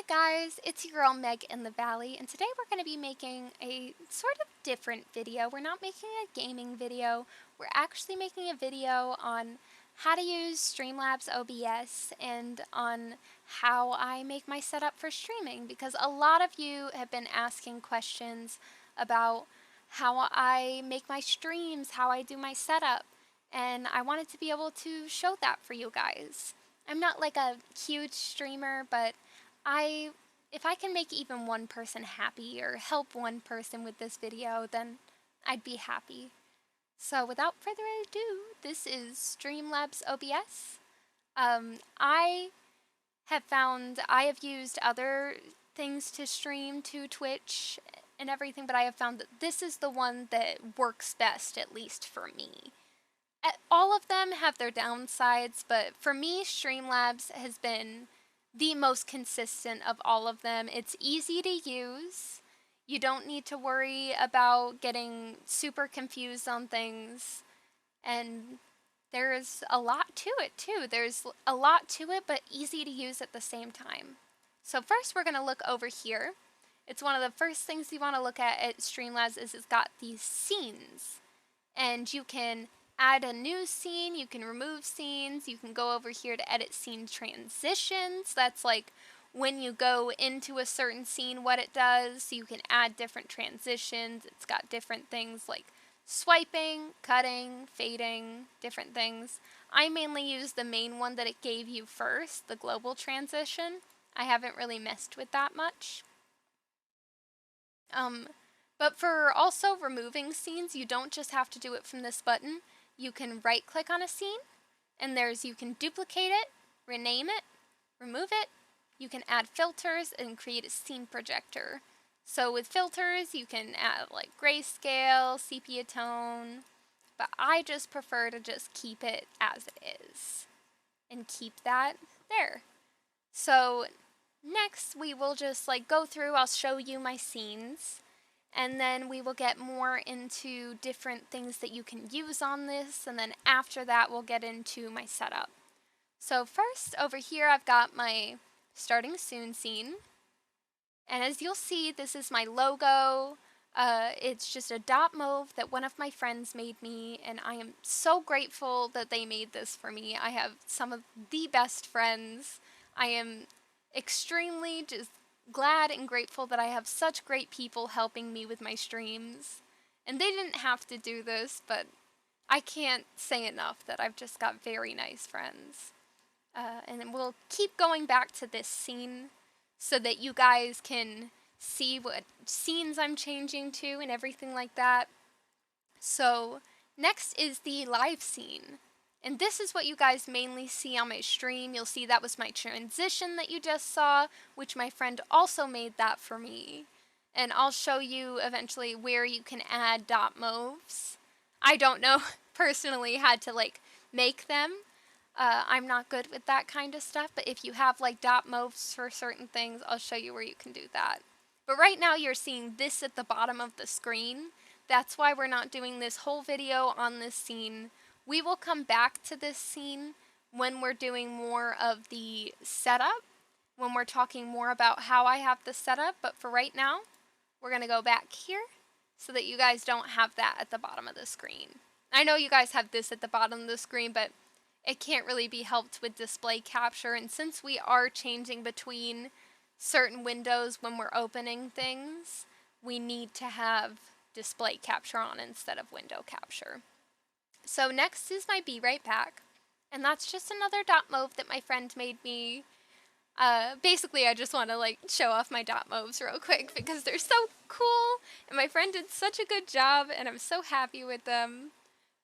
Hey guys, it's your girl Meg in the Valley, and today we're going to be making a sort of different video. We're not making a gaming video, we're actually making a video on how to use Streamlabs OBS and on how I make my setup for streaming, because a lot of you have been asking questions about how I make my streams, how I do my setup, and I wanted to be able to show that for you guys. I'm not like a huge streamer, but if I can make even one person happy or help one person with this video, then I'd be happy. So without further ado, this is Streamlabs OBS. I have used other things to stream to Twitch and everything, but I have found that this is the one that works best, at least for me. All of them have their downsides, but for me, Streamlabs has been the most consistent of all of them. It's easy to use. You don't need to worry about getting super confused on things. And there's a lot to it too. There's a lot to it, but easy to use at the same time. So first we're going to look over here. It's one of the first things you want to look at Streamlabs is it's got these scenes. And you can add a new scene, you can remove scenes, you can go over here to edit scene transitions. That's like when you go into a certain scene what it does. So you can add different transitions. It's got different things like swiping, cutting, fading, different things. I mainly use the main one that it gave you first, the global transition. I haven't really messed with that much. But for also removing scenes, you don't just have to do it from this button. You can right click on a scene, and you can duplicate it, rename it, remove it. You can add filters and create a scene projector. So with filters, you can add like grayscale, sepia tone, but I just prefer to just keep it as it is and keep that there. So next we will just like go through, I'll show you my scenes. And then we will get more into different things that you can use on this, and then after that we'll get into my setup. So first over here I've got my starting soon scene, and as you'll see, this is my logo. It's just a dot mauve that one of my friends made me, and I am so grateful that they made this for me. I have some of the best friends. I am extremely just glad and grateful that I have such great people helping me with my streams. And they didn't have to do this, but I can't say enough that I've just got very nice friends. And we'll keep going back to this scene so that you guys can see what scenes I'm changing to and everything like that. So next is the live scene. And this is what you guys mainly see on my stream. You'll see that was my transition that you just saw, which my friend also made that for me. And I'll show you eventually where you can add dot mauves. I don't know personally how to like make them. I'm not good with that kind of stuff, but if you have like dot mauves for certain things, I'll show you where you can do that. But right now you're seeing this at the bottom of the screen. That's why we're not doing this whole video on this scene. We will come back to this scene when we're doing more of the setup, when we're talking more about how I have the setup, but for right now, we're going to go back here so that you guys don't have that at the bottom of the screen. I know you guys have this at the bottom of the screen, but it can't really be helped with display capture, and since we are changing between certain windows when we're opening things, we need to have display capture on instead of window capture. So next is my Be Right Back, and that's just another dot mauve that my friend made me. Basically I just want to like show off my dot mauves real quick because they're so cool, and my friend did such a good job, and I'm so happy with them.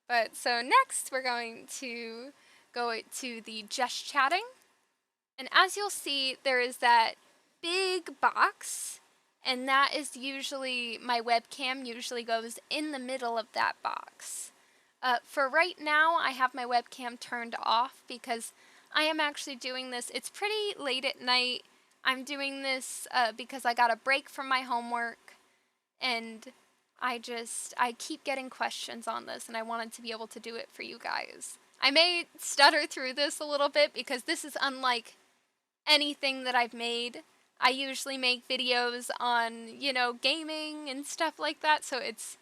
But so next we're going to go to the just chatting, and as you'll see, there is that big box, and that is usually my webcam usually goes in the middle of that box. For right now, I have my webcam turned off because I am actually doing this. It's pretty late at night. I'm doing this because I got a break from my homework, and I keep getting questions on this, and I wanted to be able to do it for you guys. I may stutter through this a little bit because this is unlike anything that I've made. I usually make videos on, you know, gaming and stuff like that, so it's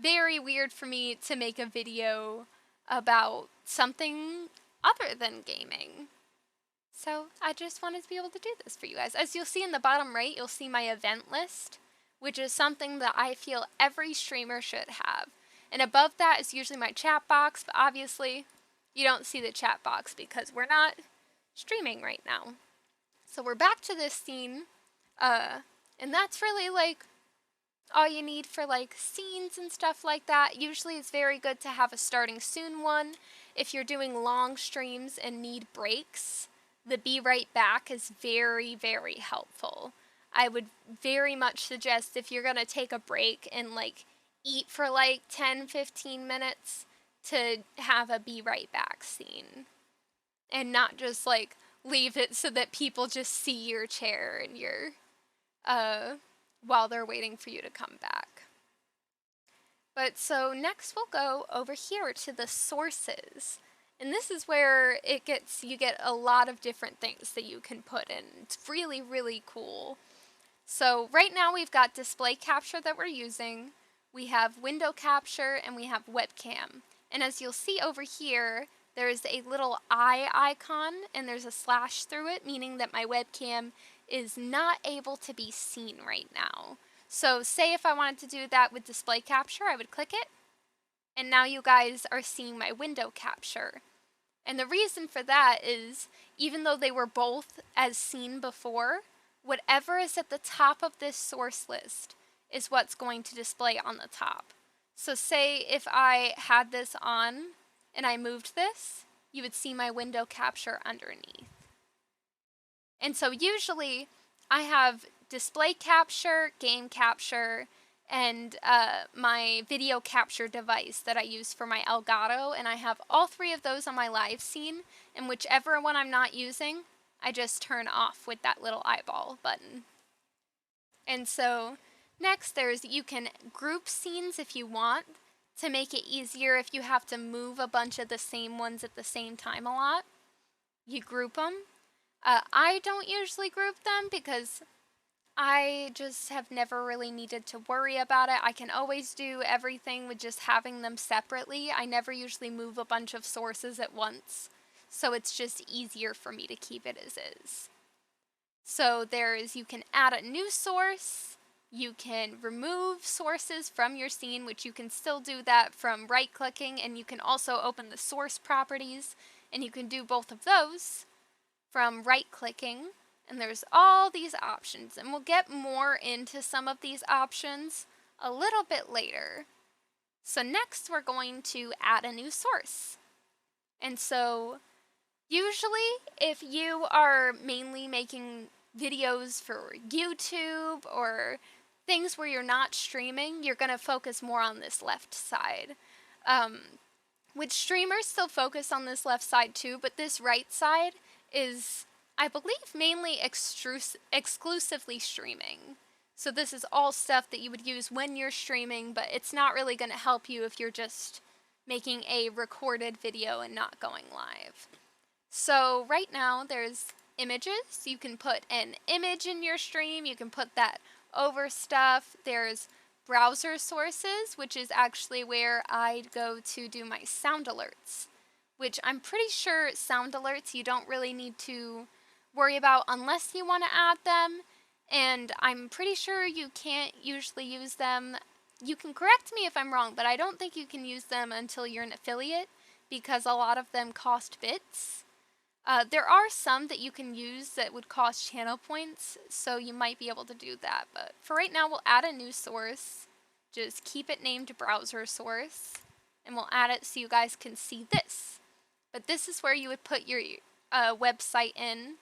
very weird for me to make a video about something other than gaming. So I just wanted to be able to do this for you guys. As you'll see in the bottom right, you'll see my event list, which is something that I feel every streamer should have. And above that is usually my chat box, but obviously you don't see the chat box because we're not streaming right now. So we're back to this scene, and that's really like all you need for like scenes and stuff like that. Usually it's very good to have a starting soon one. If you're doing long streams and need breaks, the be right back is very, very helpful. I would very much suggest if you're gonna take a break and like eat for like 10-15 minutes to have a be right back scene and not just like leave it so that people just see your chair and your while they're waiting for you to come back. But so next we'll go over here to the sources. And this is where you get a lot of different things that you can put in. It's really, really cool. So right now we've got display capture that we're using. We have window capture and we have webcam. And as you'll see over here, there's a little eye icon and there's a slash through it, meaning that my webcam is not able to be seen right now. So say if I wanted to do that with display capture, I would click it, and now you guys are seeing my window capture. And the reason for that is, even though they were both as seen before, whatever is at the top of this source list is what's going to display on the top. So say if I had this on and I moved this, you would see my window capture underneath. And so usually I have display capture, game capture, and my video capture device that I use for my Elgato, and I have all three of those on my live scene, and whichever one I'm not using, I just turn off with that little eyeball button. And so next you can group scenes if you want to make it easier if you have to move a bunch of the same ones at the same time a lot. You group them. I don't usually group them because I just have never really needed to worry about it. I can always do everything with just having them separately. I never usually move a bunch of sources at once, so it's just easier for me to keep it as is. So you can add a new source, you can remove sources from your scene, which you can still do that from right-clicking, and you can also open the source properties, and you can do both of those from right-clicking. And there's all these options, and we'll get more into some of these options a little bit later. So next we're going to add a new source. And so usually if you are mainly making videos for YouTube or things where you're not streaming, you're going to focus more on this left side. Which streamers still focus on this left side too, but this right side is, I believe, mainly exclusively streaming. So this is all stuff that you would use when you're streaming, but it's not really going to help you if you're just making a recorded video and not going live. So right now there's images. You can put an image in your stream. You can put that over stuff. There's browser sources, which is actually where I'd go to do my sound alerts, which I'm pretty sure sound alerts you don't really need to worry about unless you want to add them, and I'm pretty sure you can't usually use them. You can correct me if I'm wrong, but I don't think you can use them until you're an affiliate because a lot of them cost bits. There are some that you can use that would cost channel points, so you might be able to do that, but for right now we'll add a new source. Just keep it named browser source, and we'll add it so you guys can see this. But this is where you would put your website in.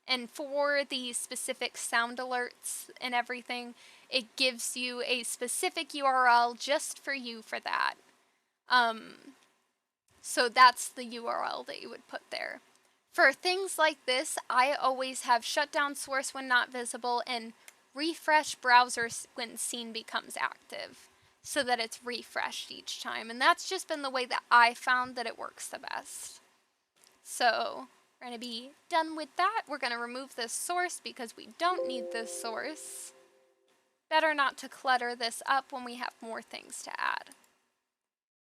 And for the specific sound alerts and everything, it gives you a specific URL just for you for that. So that's the URL that you would put there. For things like this, I always have shutdown source when not visible and refresh browser when scene becomes active, so that it's refreshed each time. And that's just been the way that I found that it works the best. So We're going to be done with that. We're going to remove this source because we don't need this source. Better not to clutter this up when we have more things to add.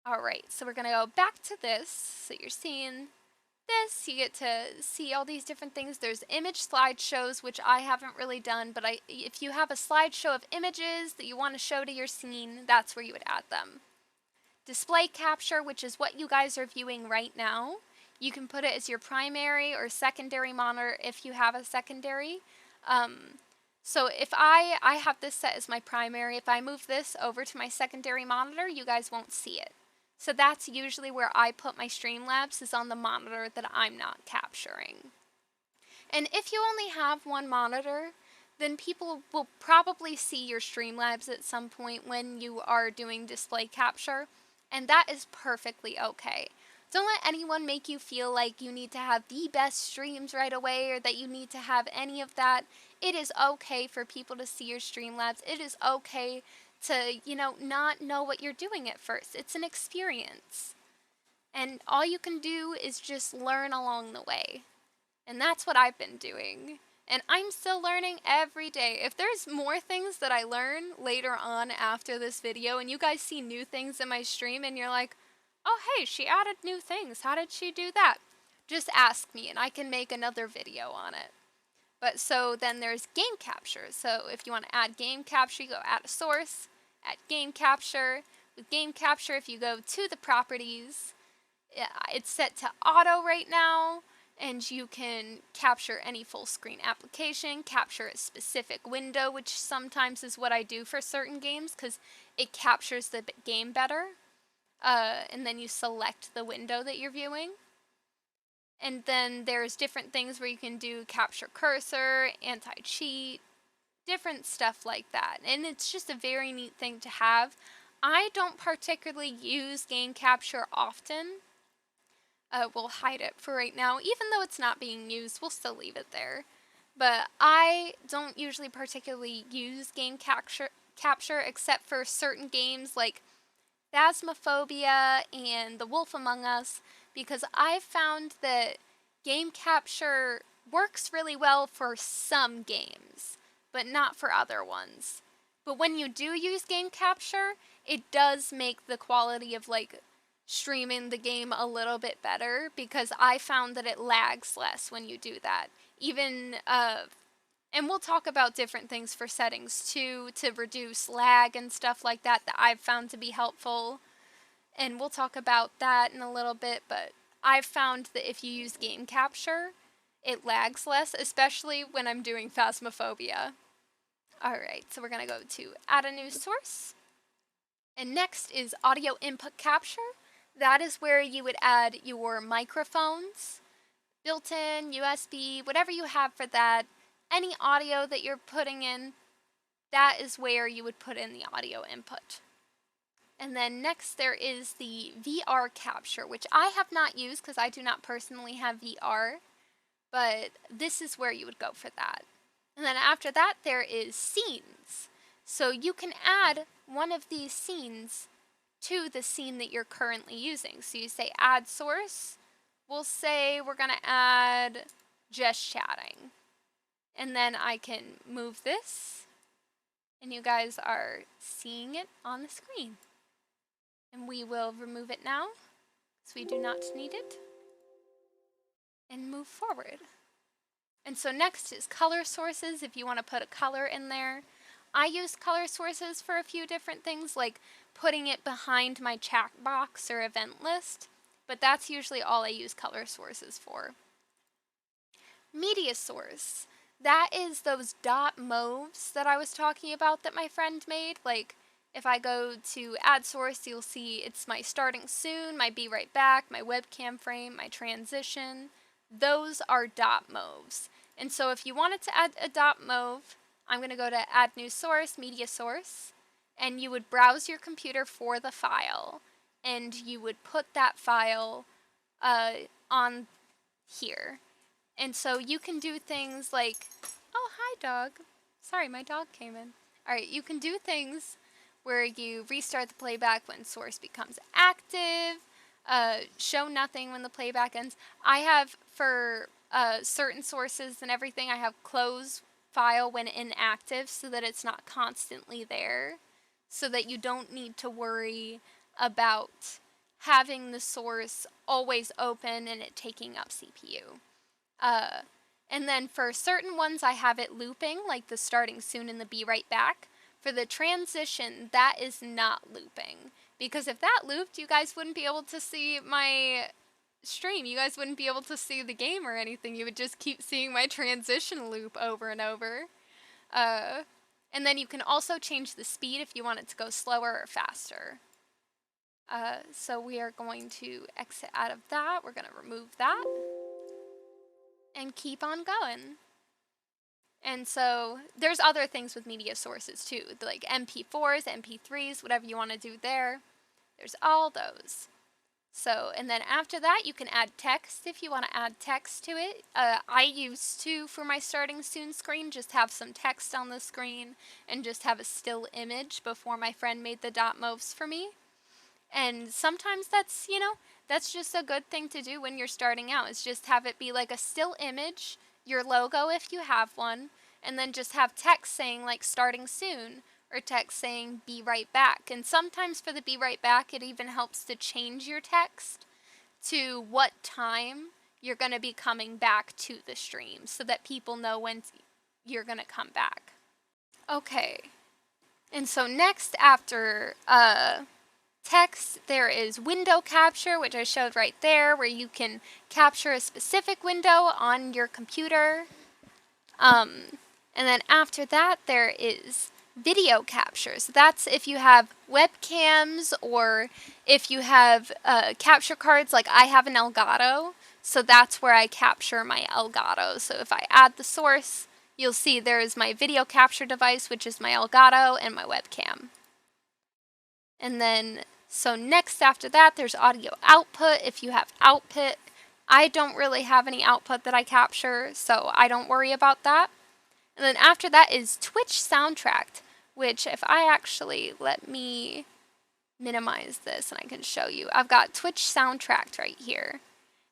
Alright, so we're going to go back to this. So you're seeing this, you get to see all these different things. There's image slideshows, which I haven't really done, but if you have a slideshow of images that you want to show to your scene, that's where you would add them. Display capture, which is what you guys are viewing right now. You can put it as your primary or secondary monitor if you have a secondary. So if I have this set as my primary, if I move this over to my secondary monitor, you guys won't see it. So that's usually where I put my Streamlabs, is on the monitor that I'm not capturing. And if you only have one monitor, then people will probably see your Streamlabs at some point when you are doing display capture, and that is perfectly okay. Don't let anyone make you feel like you need to have the best streams right away or that you need to have any of that. It is okay for people to see your Streamlabs. It is okay to, not know what you're doing at first. It's an experience. And all you can do is just learn along the way. And that's what I've been doing. And I'm still learning every day. If there's more things that I learn later on after this video, and you guys see new things in my stream, and you're like, oh hey, she added new things. How did she do that? Just ask me, and I can make another video on it. But so then there's game capture. So if you want to add game capture, you go add a source, add game capture. With game capture, if you go to the properties, it's set to auto right now, and you can capture any full screen application, capture a specific window, which sometimes is what I do for certain games because it captures the game better. And then you select the window that you're viewing. And then there's different things where you can do capture cursor, anti-cheat, different stuff like that. And it's just a very neat thing to have. I don't particularly use game capture often. We'll hide it for right now. Even though it's not being used, we'll still leave it there. But I don't usually particularly use game capture except for certain games like Phasmophobia and The Wolf Among Us, because I've found that game capture works really well for some games, but not for other ones. But when you do use game capture, it does make the quality of streaming the game a little bit better, because I found that it lags less when you do that. Even and we'll talk about different things for settings too, to reduce lag and stuff like that I've found to be helpful. And we'll talk about that in a little bit, but I've found that if you use game capture, it lags less, especially when I'm doing Phasmophobia. Alright, so we're going to go to add a new source. And next is audio input capture. That is where you would add your microphones, built-in, USB, whatever you have for that. Any audio that you're putting in, that is where you would put in the audio input. And then next there is the VR capture, which I have not used because I do not personally have VR, but this is where you would go for that. And then after that there is scenes. So you can add one of these scenes to the scene that you're currently using. So you say add source, we'll say we're going to add just chatting. And then I can move this, and you guys are seeing it on the screen. And we will remove it now, because we do not need it, and move forward. And so next is color sources, if you want to put a color in there. I use color sources for a few different things, like putting it behind my chat box or event list, but that's usually all I use color sources for. Media source. That is those dot moves that I was talking about that my friend made. Like, if I go to add source, you'll see it's my starting soon, my be right back, my webcam frame, my transition. Those are dot moves. And so if you wanted to add a dot move, I'm going to go to add new source, media source, and you would browse your computer for the file, and you would put that file on here. And so you can do things like, oh, hi, dog. Sorry, my dog came in. All right, you can do things where you restart the playback when source becomes active, show nothing when the playback ends. I have, for certain sources and everything, I have close file when inactive so that it's not constantly there, so that you don't need to worry about having the source always open and it taking up CPU. And then for certain ones, I have it looping, like the starting soon and the be right back. For the transition, that is not looping. Because if that looped, you guys wouldn't be able to see my stream. You guys wouldn't be able to see the game or anything. You would just keep seeing my transition loop over and over. And then you can also change the speed if you want it to go slower or faster. So we are going to exit out of that. We're going to remove that. And keep on going. And so there's other things with media sources too, like MP4s, MP3s, whatever you want to do there. There's all those. So, and then after that, you can add text if you want to add text to it. I used to, for my starting soon screen, just have some text on the screen and just have a still image before my friend made the .movs for me. And sometimes that's, that's just a good thing to do when you're starting out, is just have it be like a still image, your logo if you have one, and then just have text saying like starting soon, or text saying be right back. And sometimes for the be right back, it even helps to change your text to what time you're going to be coming back to the stream so that people know when you're going to come back. Okay. And so next after text, there is window capture, which I showed right there, where you can capture a specific window on your computer. And then after that, there is video capture. So that's if you have webcams or if you have capture cards, like I have an Elgato. So that's where I capture my Elgato. So if I add the source, you'll see there is my video capture device, which is my Elgato, and my webcam. And then, so next after that, there's audio output. If you have output, I don't really have any output that I capture, so I don't worry about that. And then after that is Twitch soundtrack, which if I actually, let me minimize this and I can show you. I've got Twitch soundtrack right here.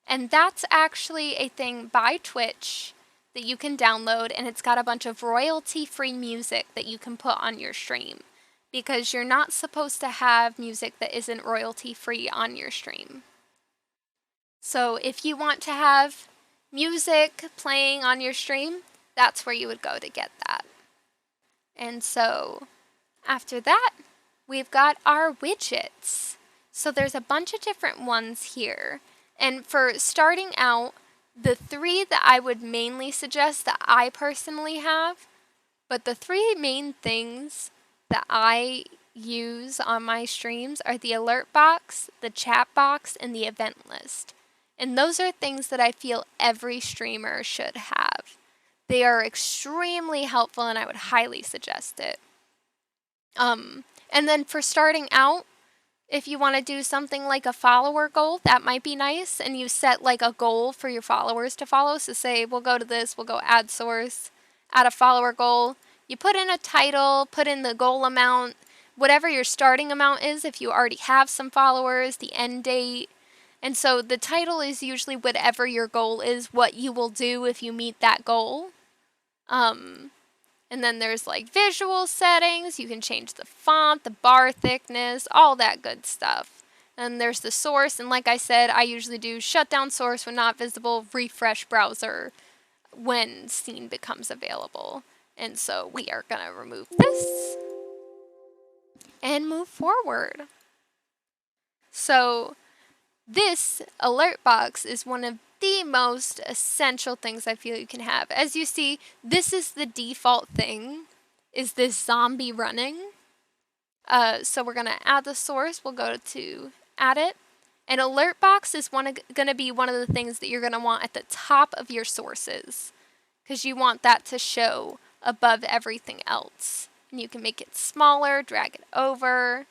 And that's actually a thing by Twitch that you can download, and it's got a bunch of royalty-free music that you can put on your stream, because you're not supposed to have music that isn't royalty-free on your stream. So if you want to have music playing on your stream, that's where you would go to get that. And so after that, we've got our widgets. So there's a bunch of different ones here. And for starting out, the three that I would mainly suggest that I personally have, but the three main things that I use on my streams are the alert box, the chat box, and the event list. And those are things that I feel every streamer should have. They are extremely helpful, and I would highly suggest it. And then for starting out, if you want to do something like a follower goal, that might be nice. And you set like a goal for your followers to follow. So say, we'll go to this, we'll go add source, add a follower goal. You put in a title, put in the goal amount, whatever your starting amount is if you already have some followers, the end date. And so the title is usually whatever your goal is, what you will do if you meet that goal. And then there's like visual settings. You can change the font, the bar thickness, all that good stuff. And there's the source. And like I said, I usually do shut down source when not visible, refresh browser when scene becomes available. And so we are going to remove this and move forward. So this alert box is one of the most essential things I feel you can have. As you see, this is the default thing, is this zombie running. So we're going to add the source. We'll go to add it. And alert box is going to be one of the things that you're going to want at the top of your sources, because you want that to show above everything else. And you can make it smaller, drag it over.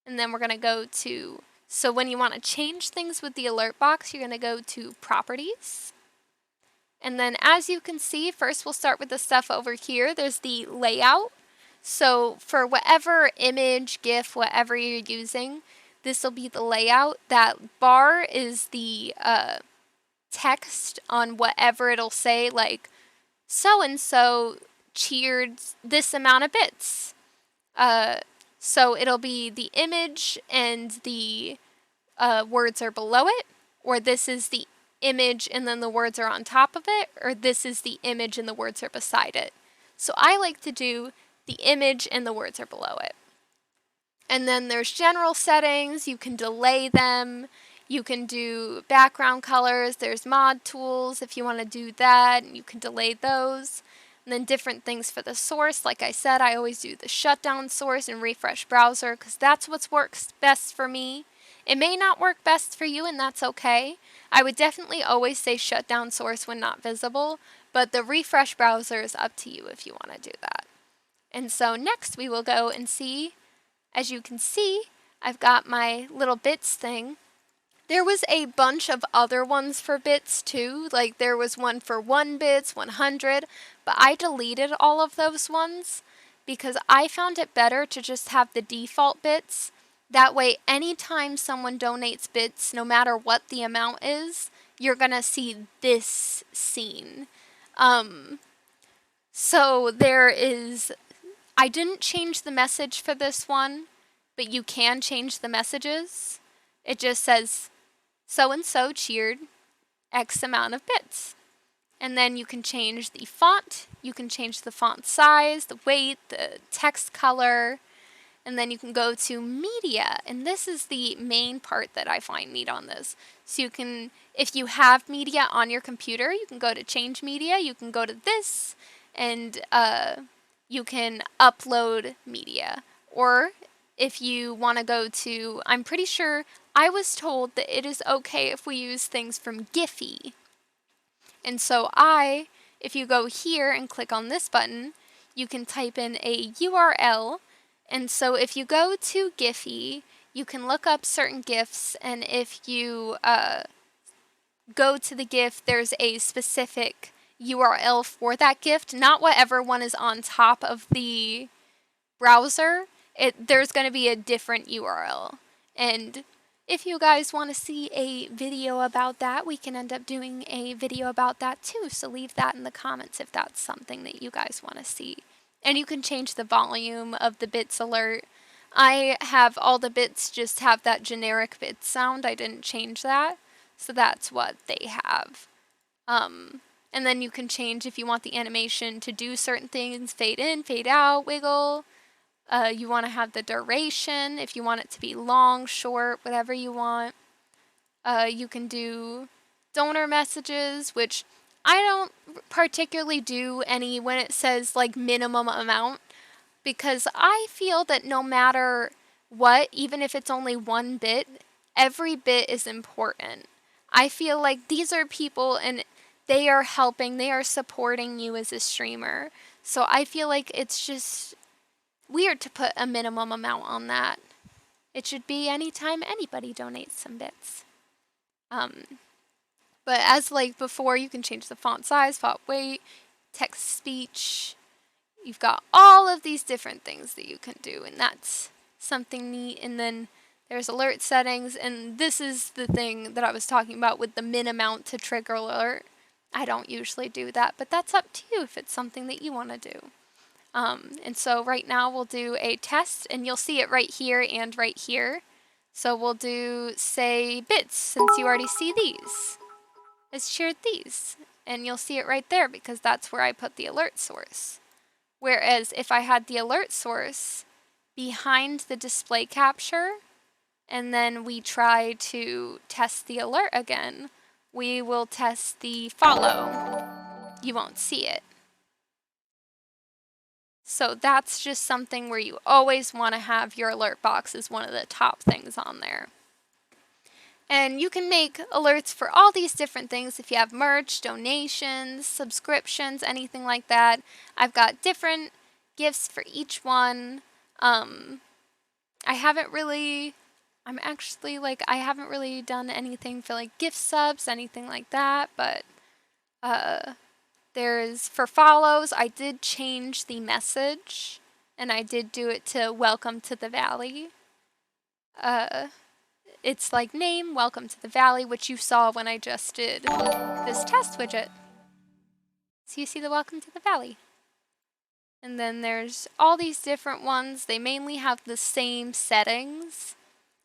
And then we're going to go to, so when you want to change things with the alert box, you're going to go to properties. And then as you can see, first we'll start with the stuff over here. There's the layout. So for whatever image, GIF, whatever you're using, this will be the layout. That bar is the text on whatever it'll say, like so-and-so cheered this amount of bits. So it'll be the image and the words are below it, or this is the image and then the words are on top of it, or this is the image and the words are beside it. So I like to do the image and the words are below it. And then there's general settings, you can delay them, you can do background colors, there's mod tools if you want to do that, and you can delay those. And then different things for the source, like I said, I always do the shutdown source and refresh browser because that's what works best for me. It may not work best for you, and that's okay. I would definitely always say shutdown source when not visible, but the refresh browser is up to you if you want to do that. And so next we will go and see, as you can see, I've got my little bits thing. There was a bunch of other ones for bits too, like there was one for 1 bits, 100, but I deleted all of those ones because I found it better to just have the default bits. That way, anytime someone donates bits, no matter what the amount is, you're gonna see this scene. So there is, I didn't change the message for this one, but you can change the messages. It just says, so-and-so cheered X amount of bits. And then you can change the font, you can change the font size, the weight, the text color, and then you can go to media. And this is the main part that I find neat on this. So you can, if you have media on your computer, you can go to change media, you can go to this, and you can upload media. Or if you want to go to, I'm pretty sure, I was told that it is okay if we use things from Giphy. And so if you go here and click on this button, you can type in a URL. And so if you go to Giphy, you can look up certain GIFs, and if you go to the GIF, there's a specific URL for that GIF, not whatever one is on top of the browser. There's going to be a different URL. And if you guys want to see a video about that, we can end up doing a video about that too. So leave that in the comments if that's something that you guys want to see. And you can change the volume of the bits alert. I have all the bits just have that generic bit sound. I didn't change that. So that's what they have. And then you can change if you want the animation to do certain things, fade in, fade out, wiggle. You want to have the duration, if you want it to be long, short, whatever you want. You can do donor messages, which I don't particularly do any when it says like minimum amount, because I feel that no matter what, even if it's only 1 bit, every bit is important. I feel like these are people and they are helping, they are supporting you as a streamer. So I feel like it's just weird to put a minimum amount on that. It should be anytime anybody donates some bits. But as like before, you can change the font size, font weight, text speech. You've got all of these different things that you can do, and that's something neat. And then there's alert settings, and this is the thing that I was talking about with the min amount to trigger alert. I don't usually do that, but that's up to you if it's something that you want to do. And so right now we'll do a test, and you'll see it right here and right here. So we'll do, say, bits, since you already see these. It's cheered these, and you'll see it right there because that's where I put the alert source. Whereas if I had the alert source behind the display capture, and then we try to test the alert again, we will test the follow. You won't see it. So that's just something where you always want to have your alert box as one of the top things on there. And you can make alerts for all these different things if you have merch, donations, subscriptions, anything like that. I've got different gifts for each one. I haven't really done anything for like gift subs, anything like that, but there's for follows, I did change the message, and I did do it to welcome to the valley. it's like name, welcome to the valley, which you saw when I just did this test widget. So you see the welcome to the valley. And then there's all these different ones. They mainly have the same settings,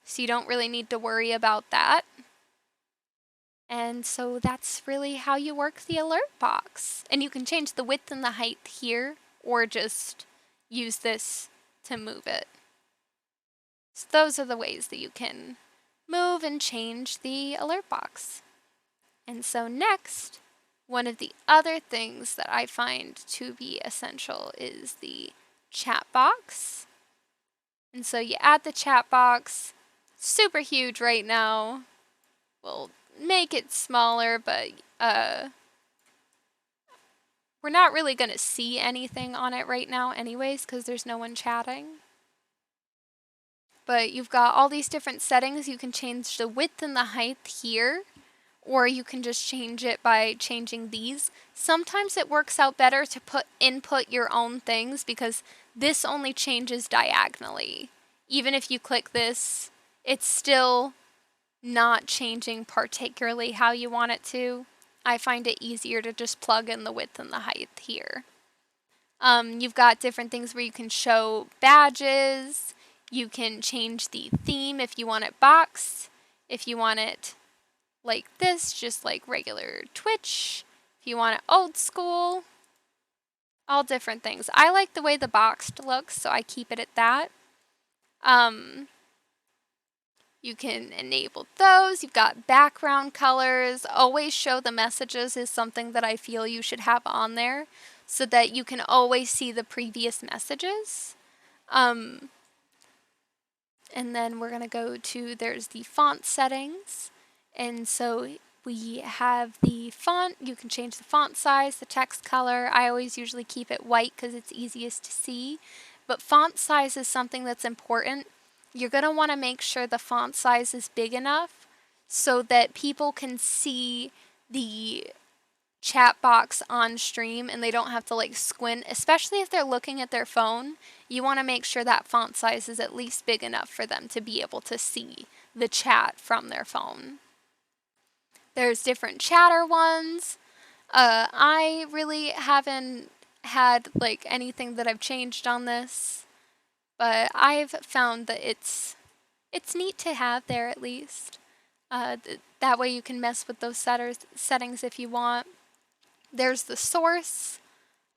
so you don't really need to worry about that. And so that's really how you work the alert box. And you can change the width and the height here, or just use this to move it. So those are the ways that you can move and change the alert box. And so next, one of the other things that I find to be essential is the chat box. And so you add the chat box. Super huge right now. We'll make it smaller, but we're not really going to see anything on it right now anyways, because there's no one chatting. But you've got all these different settings. You can change the width and the height here, or you can just change it by changing these. Sometimes it works out better to input your own things, because this only changes diagonally. Even if you click this, it's still not changing particularly how you want it to. I find it easier to just plug in the width and the height here. You've got different things where you can show badges. You can change the theme if you want it boxed. If you want it like this, just like regular Twitch. If you want it old school. All different things. I like the way the boxed looks, so I keep it at that. You can enable those. You've got background colors. Always show the messages is something that I feel you should have on there, so that you can always see the previous messages. And then we're going to go to, there's the font settings. And so we have the font. You can change the font size, the text color. I always usually keep it white because it's easiest to see. But font size is something that's important. You're going to want to make sure the font size is big enough so that people can see the chat box on stream and they don't have to like squint, especially if they're looking at their phone. You want to make sure that font size is at least big enough for them to be able to see the chat from their phone. There's different chatter ones. I really haven't had like anything that I've changed on this, but I've found that it's neat to have there at least. That way you can mess with those settings if you want. There's the source.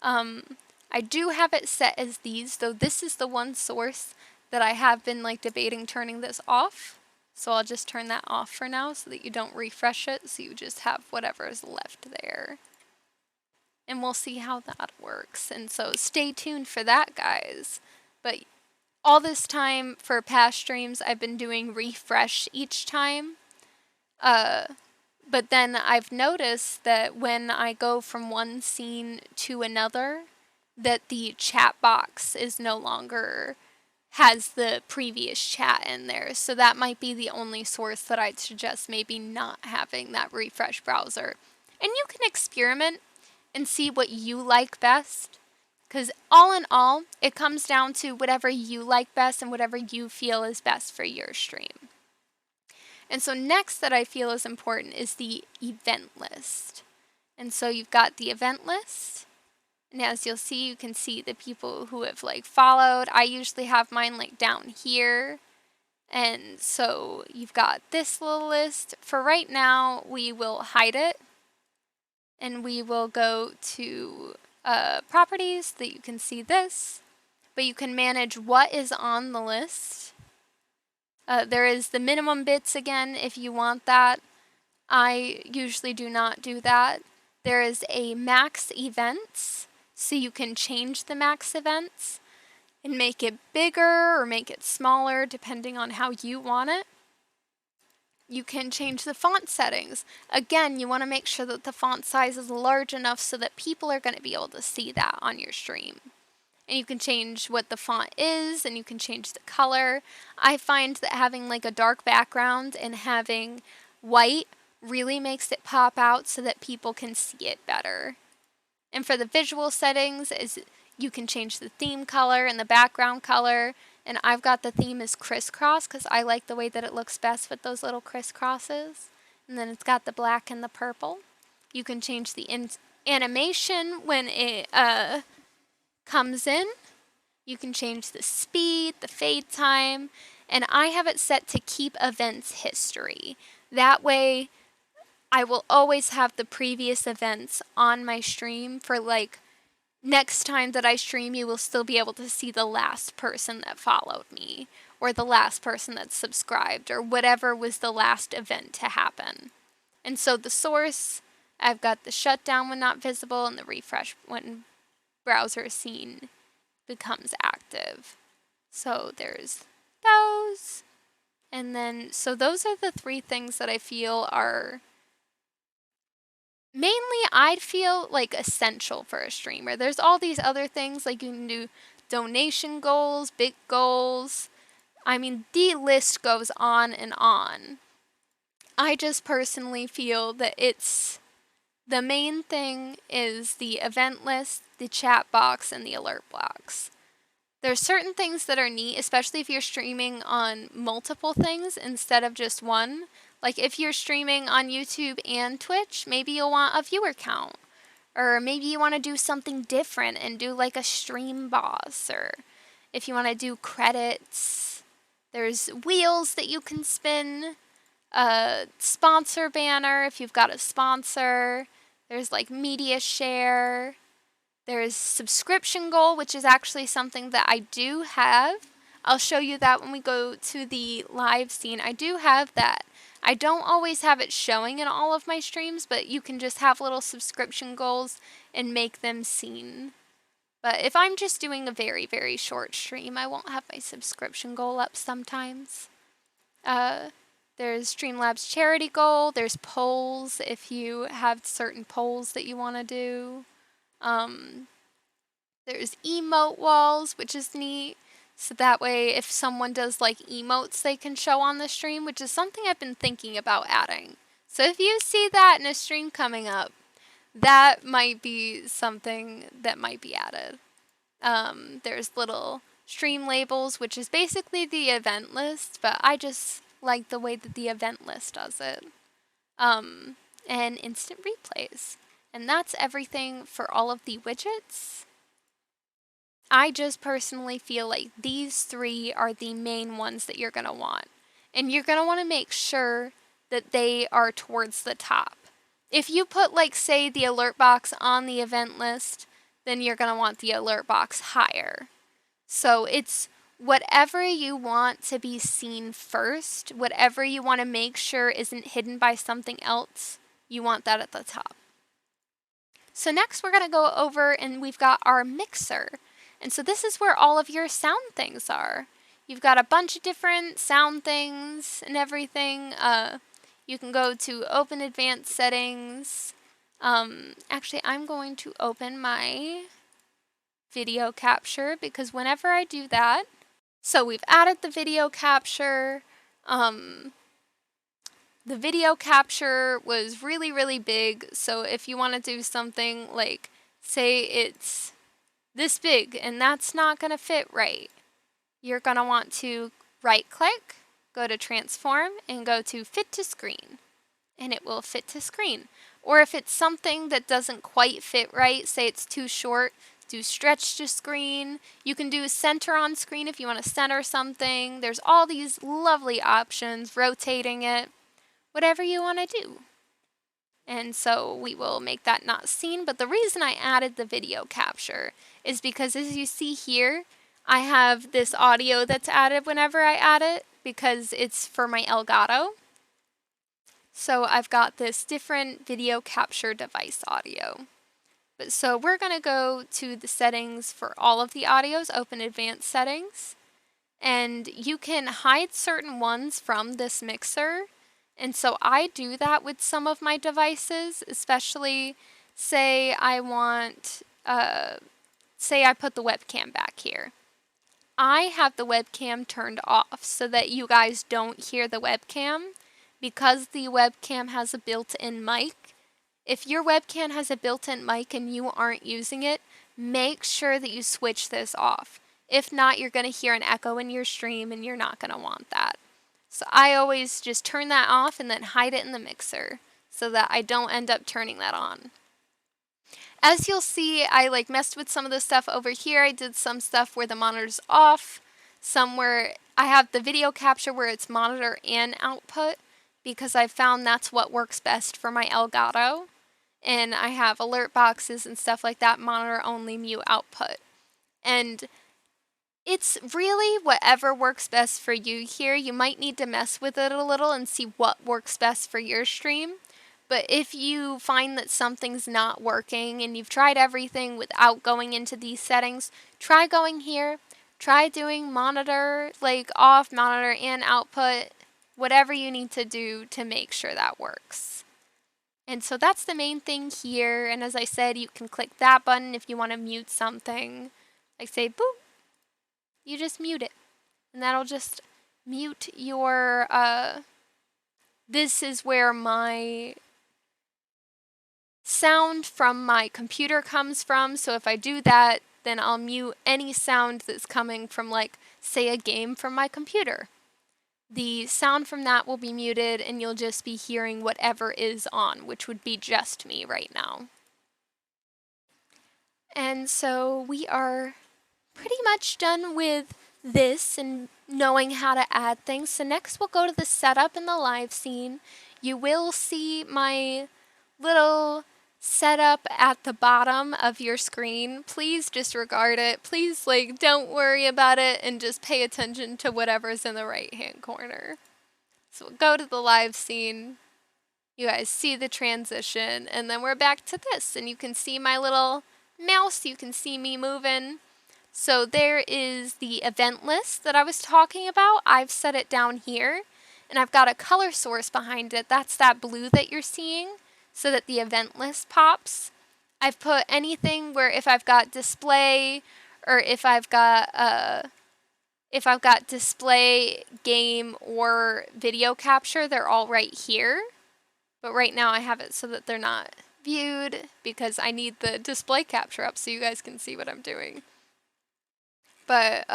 I do have it set as these, though this is the one source that I have been like debating turning this off. So I'll just turn that off for now so that you don't refresh it, so you just have whatever is left there. And we'll see how that works. And so stay tuned for that, guys. But all this time for past streams, I've been doing refresh each time. But then I've noticed that when I go from one scene to another, that the chat box is no longer has the previous chat in there. So that might be the only source that I'd suggest maybe not having that refresh browser. And you can experiment and see what you like best. Because all in all, it comes down to whatever you like best and whatever you feel is best for your stream. And so next that I feel is important is the event list. And so you've got the event list. And as you'll see, you can see the people who have like followed. I usually have mine like down here. And so you've got this little list. For right now, we will hide it. And we will go to properties that you can see this. But you can manage what is on the list. There is the minimum bits again if you want that. I usually do not do that. There is a max events, so you can change the max events and make it bigger or make it smaller depending on how you want it. You can change the font settings. Again, you want to make sure that the font size is large enough so that people are going to be able to see that on your stream. And you can change what the font is, and you can change the color. I find that having like a dark background and having white really makes it pop out so that people can see it better. And for the visual settings, is you can change the theme color and the background color, And I've got the theme as crisscross because I like the way that it looks best with those little crisscrosses. And then it's got the black and the purple. You can change the animation when it comes in. You can change the speed, the fade time, and I have it set to keep events history. That way, I will always have the previous events on my stream for like next time that I stream, you will still be able to see the last person that followed me or the last person that subscribed or whatever was the last event to happen. And so the source, I've got the shutdown when not visible and the refresh when browser scene becomes active. So there's those. And then, so those are the three things that I feel are mainly, I'd feel like essential for a streamer. There's all these other things, like you can do donation goals, big goals. I mean, the list goes on and on. I just personally feel that the main thing is the event list, the chat box, and the alert box. There's certain things that are neat, especially if you're streaming on multiple things instead of just one. Like if you're streaming on YouTube and Twitch, maybe you'll want a viewer count. Or maybe you want to do something different and do like a stream boss. Or if you want to do credits, there's wheels that you can spin. A sponsor banner if you've got a sponsor. There's like media share. There's subscription goal, which is actually something that I do have. I'll show you that when we go to the live scene. I do have that. I don't always have it showing in all of my streams, but you can just have little subscription goals and make them seen. But if I'm just doing a very, very short stream, I won't have my subscription goal up sometimes. There's Streamlabs charity goal. There's polls if you have certain polls that you want to do. There's emote walls, which is neat. So that way, if someone does like emotes, they can show on the stream, which is something I've been thinking about adding. So if you see that in a stream coming up, that might be something that might be added. There's little stream labels, which is basically the event list, but I just like the way that the event list does it. And instant replays. And that's everything for all of the widgets. I just personally feel like these three are the main ones that you're going to want. And you're going to want to make sure that they are towards the top. If you put, like, say, the alert box on the event list, then you're going to want the alert box higher. So it's whatever you want to be seen first, whatever you want to make sure isn't hidden by something else, you want that at the top. So next we're going to go over and we've got our mixer. And so this is where all of your sound things are. You've got a bunch of different sound things and everything. You can go to open advanced settings. Actually, I'm going to open my video capture because whenever I do that, so we've added the video capture. The video capture was really, really big. So if you want to do something like, say it's this big and that's not going to fit right, you're going to want to right click, go to transform and go to fit to screen and it will fit to screen. Or if it's something that doesn't quite fit right, say it's too short, do stretch to screen. You can do center on screen if you want to center something. There's all these lovely options, rotating it, whatever you want to do. And so we will make that not seen. But the reason I added the video capture is because as you see here, I have this audio that's added whenever I add it because it's for my Elgato. So I've got this different video capture device audio. But so we're going to go to the settings for all of the audios, open advanced settings. And you can hide certain ones from this mixer. And so I do that with some of my devices, especially say I want, say I put the webcam back here. I have the webcam turned off so that you guys don't hear the webcam because the webcam has a built-in mic. If your webcam has a built-in mic and you aren't using it, make sure that you switch this off If not, you're going to hear an echo in your stream and you're not going to want that. So I always just turn that off and then hide it in the mixer so that I don't end up turning that on. As you'll see, I messed with some of the stuff over here. I did some stuff where the monitor's off, some where I have the video capture where it's monitor and output, because I found that's what works best for my Elgato. And I have alert boxes and stuff like that, monitor only, mute output. And it's really whatever works best for you here. You might need to mess with it a little and see what works best for your stream. But if you find that something's not working and you've tried everything without going into these settings, try going here. Try doing monitor, off, monitor and output, whatever you need to do to make sure that works. And so that's the main thing here. And as I said, you can click that button if you want to mute something. Say, boop, you just mute it. And that'll just mute your, this is where my sound from my computer comes from. So if I do that, then I'll mute any sound that's coming from, say, a game from my computer. The sound from that will be muted and you'll just be hearing whatever is on, which would be just me right now. And so we are pretty much done with this and knowing how to add things. So next we'll go to the setup in the live scene. You will see my little setup at the bottom of your screen. Please disregard it. Please don't worry about it and just pay attention to whatever's in the right hand corner. So we'll go to the live scene. You guys see the transition and then we're back to this and you can see my little mouse. You can see me moving. So there is the event list that I was talking about. I've set it down here and I've got a color source behind it. That's that blue that you're seeing, so that the event list pops. I've put anything where if I've got display or if I've got display, game, or video capture, they're all right here. But right now I have it so that they're not viewed because I need the display capture up so you guys can see what I'm doing. But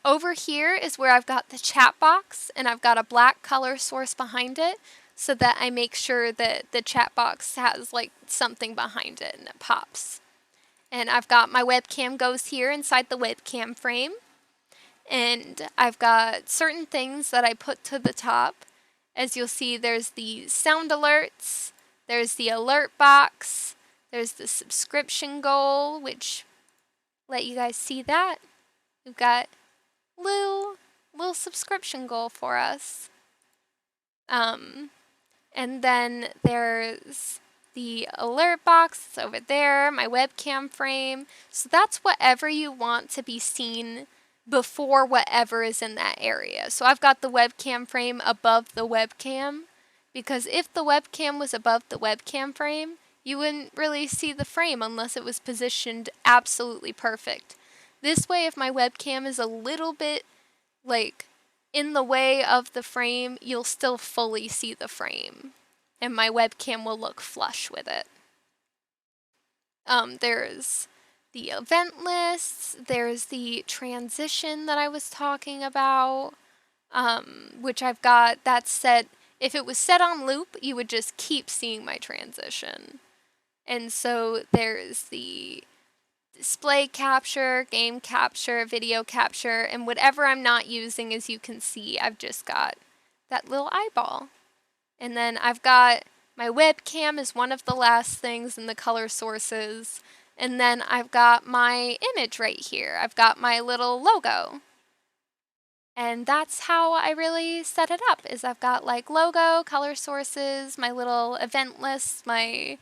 over here is where I've got the chat box and I've got a black color source behind it, so that I make sure that the chat box has something behind it and it pops. And I've got my webcam goes here inside the webcam frame. And I've got certain things that I put to the top. As you'll see, there's the sound alerts, there's the alert box, there's the subscription goal, which let you guys see that. We've got little subscription goal for us. And then there's the alert box, it's over there, my webcam frame. So that's whatever you want to be seen before whatever is in that area. So I've got the webcam frame above the webcam, because if the webcam was above the webcam frame, you wouldn't really see the frame unless it was positioned absolutely perfect. This way, if my webcam is a little bit in the way of the frame, you'll still fully see the frame. And my webcam will look flush with it. There's the event lists, there's the transition that I was talking about, which I've got that set. If it was set on loop, you would just keep seeing my transition. And so there's the display capture, game capture, video capture, and whatever I'm not using, as you can see, I've just got that little eyeball. And then I've got my webcam is one of the last things in the color sources. And then I've got my image right here. I've got my little logo. And that's how I really set it up, is I've got logo, color sources, my little event list, my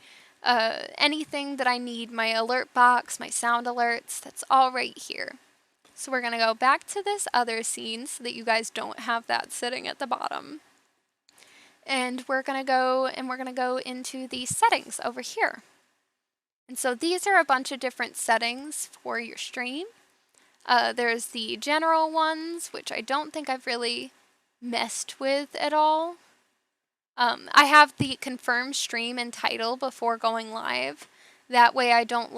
anything that I need, my alert box, my sound alerts, that's all right here. So we're going to go back to this other scene so that you guys don't have that sitting at the bottom. And we're going to go into the settings over here. And so these are a bunch of different settings for your stream. There's the general ones, which I don't think I've really messed with at all. I have the confirm stream and title before going live. That way I don't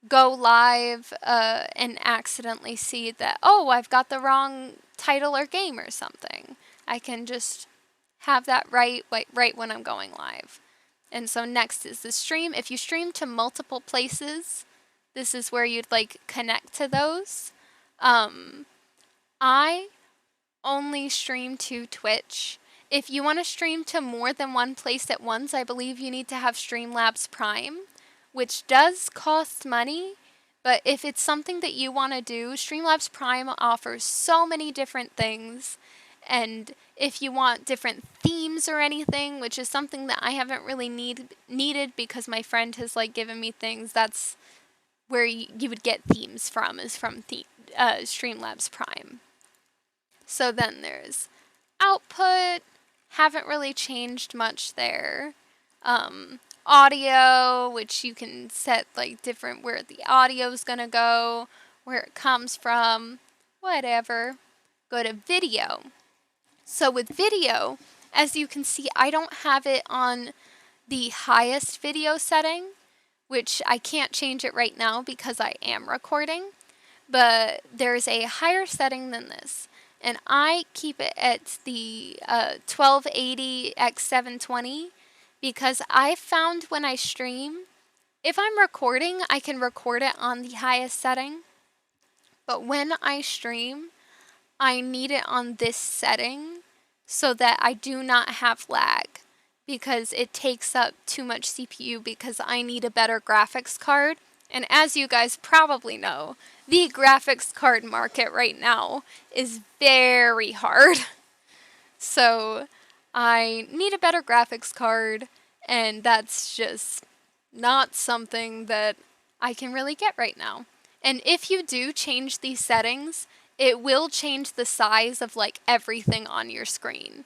go live and accidentally see that, oh, I've got the wrong title or game or something. I can just have that right when I'm going live. And so next is the stream. If you stream to multiple places, this is where you'd like connect to those. I only stream to Twitch. If you want to stream to more than one place at once, I believe you need to have Streamlabs Prime, which does cost money. But if it's something that you want to do, Streamlabs Prime offers so many different things. And if you want different themes or anything, which is something that I haven't really needed because my friend has like given me things, that's where you would get themes from, is from Streamlabs Prime. So then there's output, haven't really changed much there. Audio, which you can set like different where the audio is gonna go, where it comes from, whatever. Go to video. So with video, as you can see, I don't have it on the highest video setting, which I can't change it right now because I am recording, but there's a higher setting than this. And I keep it at the 1280 x 720 because I found when I stream, if I'm recording, I can record it on the highest setting. But when I stream, I need it on this setting so that I do not have lag because it takes up too much CPU because I need a better graphics card. And as you guys probably know, the graphics card market right now is very hard. So I need a better graphics card, and that's just not something that I can really get right now. And if you do change these settings, it will change the size of like everything on your screen.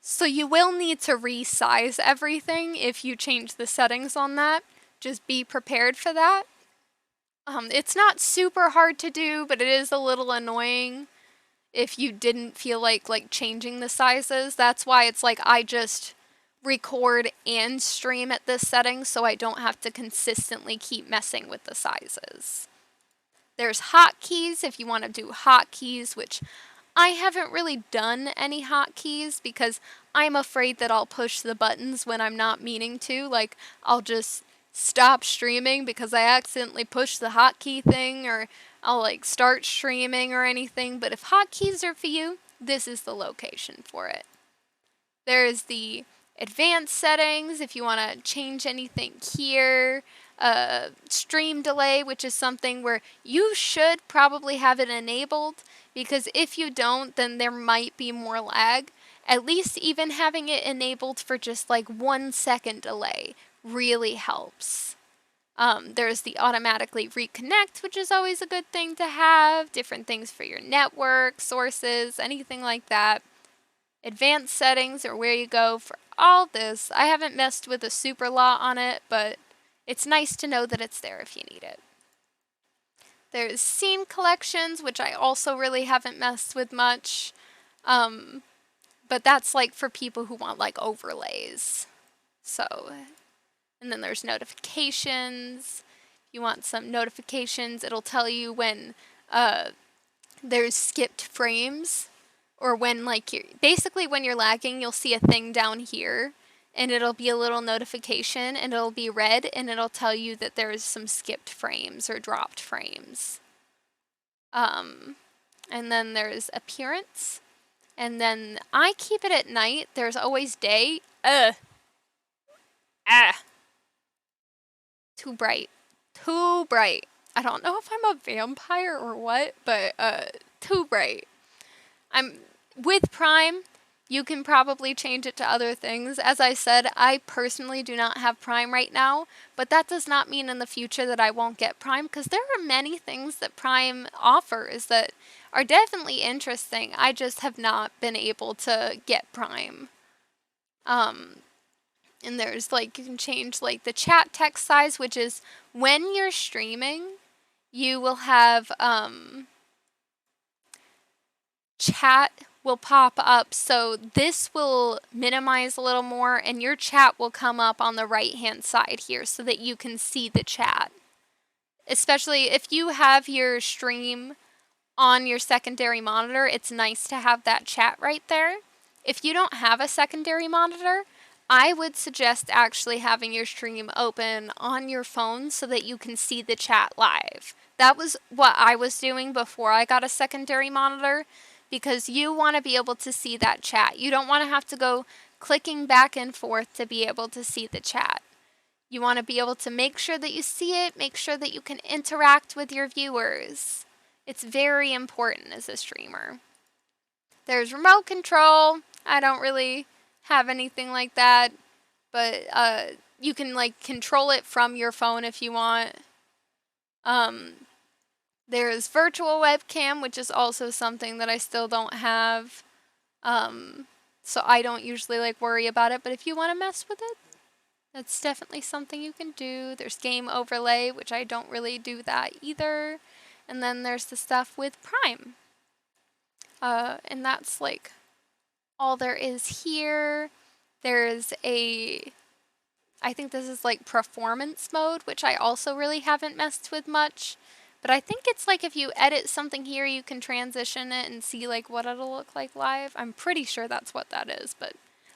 So you will need to resize everything if you change the settings on that. Just be prepared for that. It's not super hard to do, but it is a little annoying if you didn't feel like changing the sizes. That's why it's like I just record and stream at this setting so I don't have to consistently keep messing with the sizes. There's hotkeys if you want to do hotkeys, which I haven't really done any hotkeys because I'm afraid that I'll push the buttons when I'm not meaning to. Like, I'll just stop streaming because I accidentally pushed the hotkey thing, or I'll like start streaming or anything. But if hotkeys are for you, this is the location for it. There's the advanced settings if you want to change anything here. Stream delay, which is something where you should probably have it enabled, because if you don't, then there might be more lag. At least even having it enabled for just like 1 second delay really helps. There's the automatically reconnect, which is always a good thing to have. Different things for your network, sources, anything like that. Advanced settings are where you go for all this. I haven't messed with a super lot on it, but it's nice to know that it's there if you need it. There's scene collections, which I also really haven't messed with much. But that's like for people who want like overlays. So, and then there's notifications. If you want some notifications, it'll tell you when there's skipped frames, or when like basically when you're lagging, you'll see a thing down here and it'll be a little notification and it'll be red and it'll tell you that there's some skipped frames or dropped frames. And then there's appearance. And then I keep it at night. There's always day. Too bright. Too bright. I don't know if I'm a vampire or what, but too bright. With Prime, you can probably change it to other things. As I said, I personally do not have Prime right now, but that does not mean in the future that I won't get Prime, because there are many things that Prime offers that are definitely interesting. I just have not been able to get Prime. And there's like, you can change like the chat text size, which is when you're streaming, you will have chat will pop up, so this will minimize a little more and your chat will come up on the right hand side here so that you can see the chat. especially if you have your stream on your secondary monitor, it's nice to have that chat right there. If you don't have a secondary monitor, I would suggest actually having your stream open on your phone so that you can see the chat live. That was what I was doing before I got a secondary monitor, because you want to be able to see that chat. You don't want to have to go clicking back and forth to be able to see the chat. You want to be able to make sure that you see it, make sure that you can interact with your viewers. It's very important as a streamer. There's remote control. I don't really have anything like that, but you can like control it from your phone if you want. There's virtual webcam, which is also something that I still don't have. So I don't usually like worry about it, but if you want to mess with it, that's definitely something you can do. There's game overlay, which I don't really do that either. And then there's the stuff with Prime. And that's like all there is here. There's I think this is like performance mode, which I also really haven't messed with much. But I think it's like if you edit something here, you can transition it and see like what it'll look like live. I'm pretty sure that's what that is. But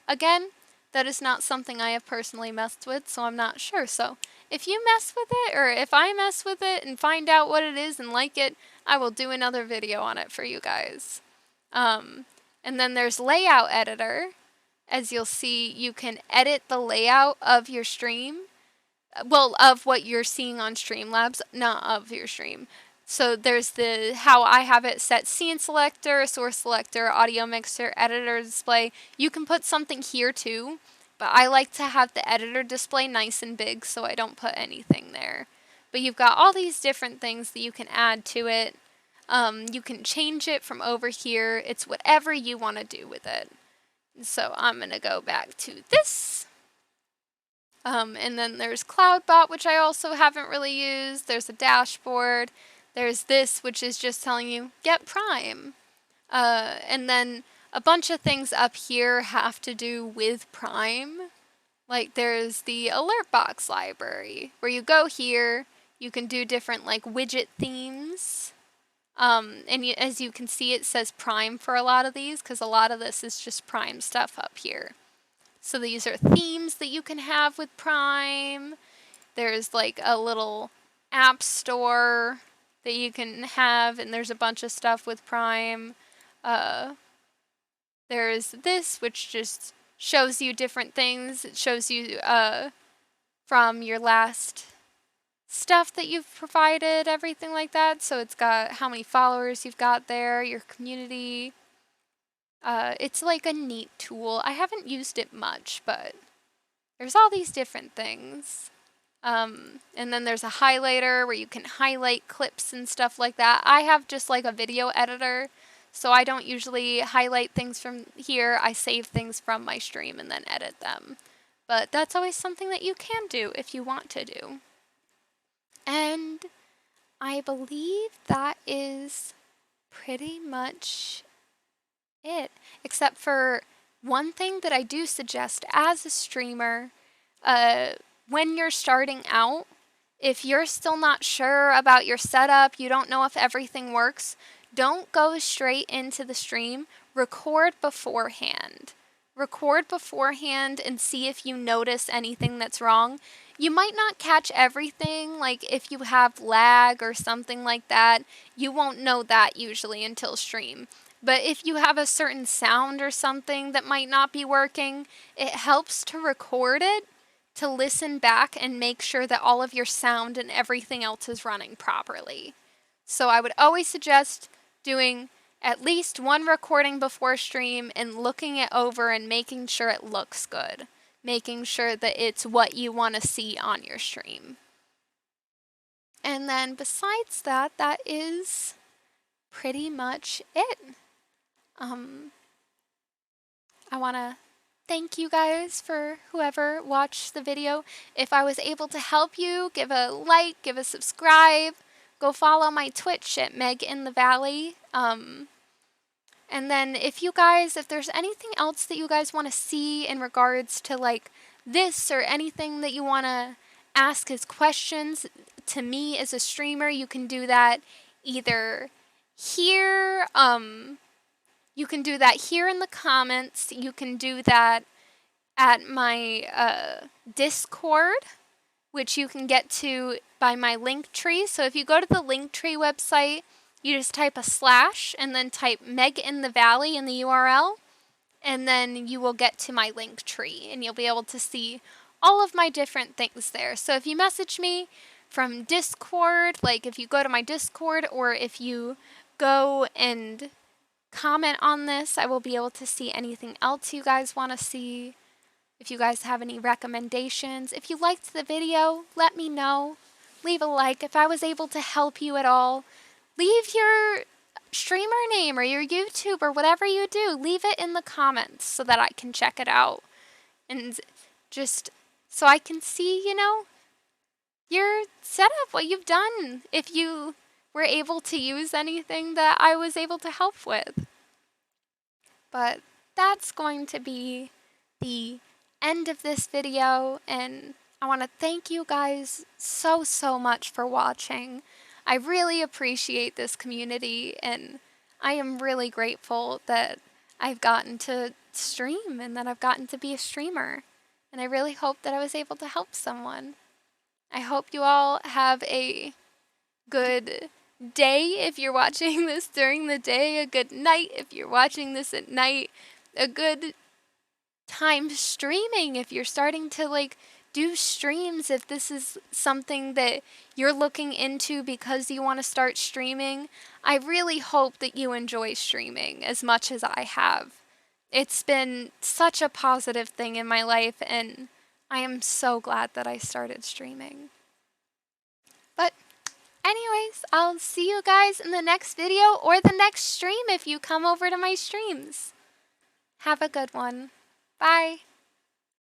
again, that is not something I have personally messed with, so I'm not sure. So if you mess with it, or if I mess with it and find out what it is and like it, I will do another video on it for you guys. And then there's layout editor. As you'll see, you can edit the layout of your stream. Well, of what you're seeing on Streamlabs, not of your stream. So there's the how I have it set: scene selector, source selector, audio mixer, editor display. You can put something here too, but I like to have the editor display nice and big so I don't put anything there. But you've got all these different things that you can add to it. You can change it from over here. It's whatever you want to do with it. So I'm going to go back to this. And then there's Cloudbot, which I also haven't really used. There's a dashboard. There's this, which is just telling you, get Prime. And then a bunch of things up here have to do with Prime. Like there's the alert box library, where you go here, you can do different like widget themes. And as you can see, it says Prime for a lot of these, because a lot of this is just Prime stuff up here. So these are themes that you can have with Prime. There's like a little app store that you can have, and there's a bunch of stuff with Prime. There's this, which just shows you different things. It shows you from your last stuff that you've provided, everything like that. So it's got how many followers you've got there, your community. It's like a neat tool. I haven't used it much, but there's all these different things. And then there's a highlighter where you can highlight clips and stuff like that. I have just like a video editor, so I don't usually highlight things from here. I save things from my stream and then edit them. But that's always something that you can do if you want to do. And I believe that is pretty much it, except for one thing that I do suggest as a streamer. When you're starting out, if you're still not sure about your setup, you don't know if everything works, don't go straight into the stream. Record beforehand. Record beforehand and see if you notice anything that's wrong. You might not catch everything, like if you have lag or something like that, you won't know that usually until stream. But if you have a certain sound or something that might not be working, it helps to record it, to listen back and make sure that all of your sound and everything else is running properly. So I would always suggest doing at least one recording before stream and looking it over and making sure it looks good. Making sure that it's what you want to see on your stream. And then besides that, that is pretty much it. I want to thank you guys for whoever watched the video. If I was able to help you, give a like, give a subscribe, go follow my Twitch at meginthevalley. And then if there's anything else that you guys want to see in regards to like this or anything that you want to ask as questions, to me as a streamer, you can do that either here, you can do that here in the comments, you can do that at my Discord, which you can get to by my link tree. So if you go to the link tree website, you just type a slash and then type meginthevalley in the URL, and then you will get to my link tree and you'll be able to see all of my different things there. So if you message me from Discord, like if you go to my Discord, or if you go and comment on this, I will be able to see anything else you guys want to see. If you guys have any recommendations, if you liked the video, let me know. Leave a like. If I was able to help you at all, leave your streamer name or your YouTube or whatever you do. Leave it in the comments so that I can check it out. And just so I can see, you know, your setup, what you've done. If you were able to use anything that I was able to help with. But that's going to be the end of this video, and I want to thank you guys so much for watching. I really appreciate this community, and I am really grateful that I've gotten to stream and that I've gotten to be a streamer, and I really hope that I was able to help someone. I hope you all have a good day if you're watching this during the day, a good night if you're watching this at night, a good time streaming if you're starting to like do streams, if this is something that you're looking into because you want to start streaming. I really hope that you enjoy streaming as much as I have. It's been such a positive thing in my life, and I am so glad that I started streaming. But anyways, I'll see you guys in the next video or the next stream if you come over to my streams. Have a good one. Bye.